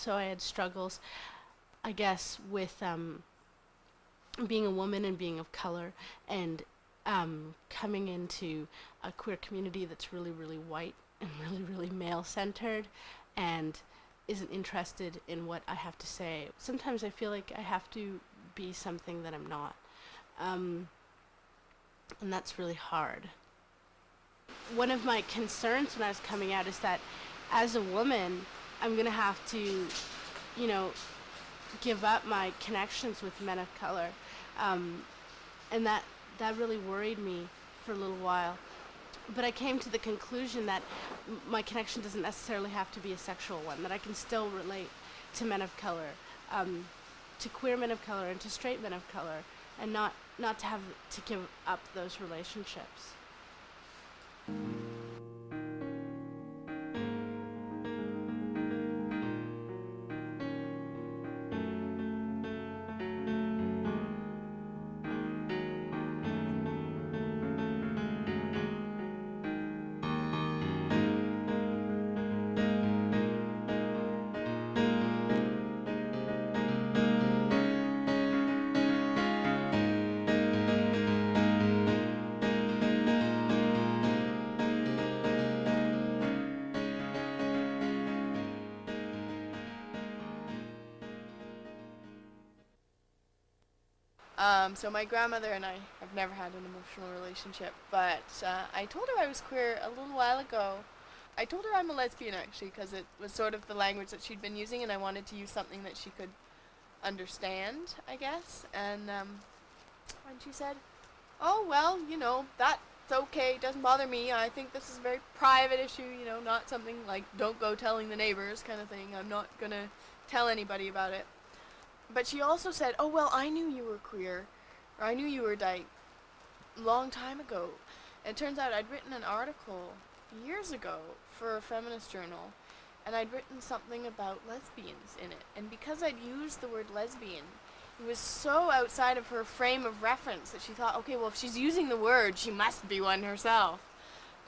So I had struggles, I guess, with being a woman and being of color, and coming into a queer community that's really, really white and really, really male-centered, and isn't interested in what I have to say. Sometimes I feel like I have to be something that I'm not, and that's really hard. One of my concerns when I was coming out is that as a woman, I'm going to have to, you know, give up my connections with men of color. And that really worried me for a little while. But I came to the conclusion that my connection doesn't necessarily have to be a sexual one, that I can still relate to men of color, to queer men of color and to straight men of color, and not to have to give up those relationships. So my grandmother and I have never had an emotional relationship, but I told her I was queer a little while ago. I told her I'm a lesbian, actually, because it was sort of the language that she'd been using, and I wanted to use something that she could understand, I guess. And she said, oh, well, that's okay, doesn't bother me. I think this is a very private issue, not something like don't go telling the neighbors kind of thing. I'm not going to tell anybody about it. But she also said, oh, well, I knew you were queer, or I knew you were dyke long time ago. And it turns out I'd written an article years ago for a feminist journal, and I'd written something about lesbians in it. And because I'd used the word lesbian, it was so outside of her frame of reference that she thought, okay, well, if she's using the word, she must be one herself,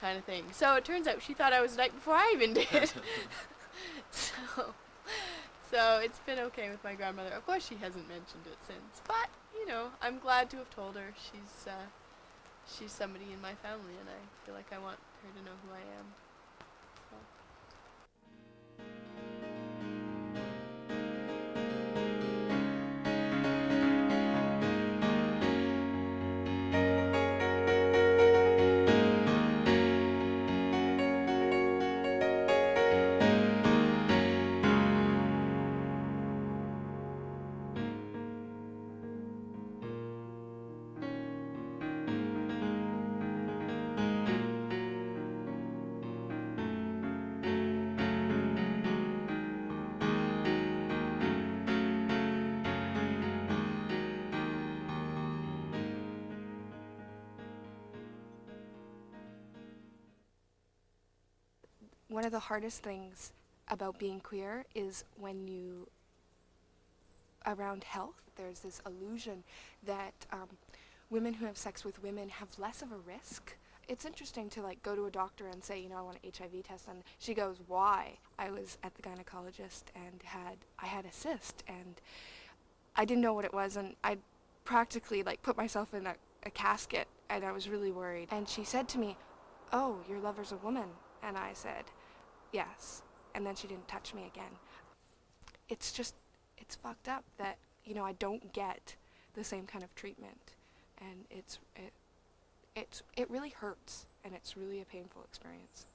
kind of thing. So it turns out she thought I was dyke before I even did. So it's been okay with my grandmother. Of course, she hasn't mentioned it since, but I'm glad to have told her. She's somebody in my family, and I feel like I want her to know who I am. So. One of the hardest things about being queer is when around health, there's this illusion that women who have sex with women have less of a risk. It's interesting to go to a doctor and say, I want an HIV test, and she goes, why? I was at the gynecologist and I had a cyst, and I didn't know what it was, and I practically put myself in a casket, and I was really worried. And she said to me, oh, your lover's a woman. And I said, yes. And then she didn't touch me again. It's fucked up that, I don't get the same kind of treatment. And it really hurts, and it's really a painful experience.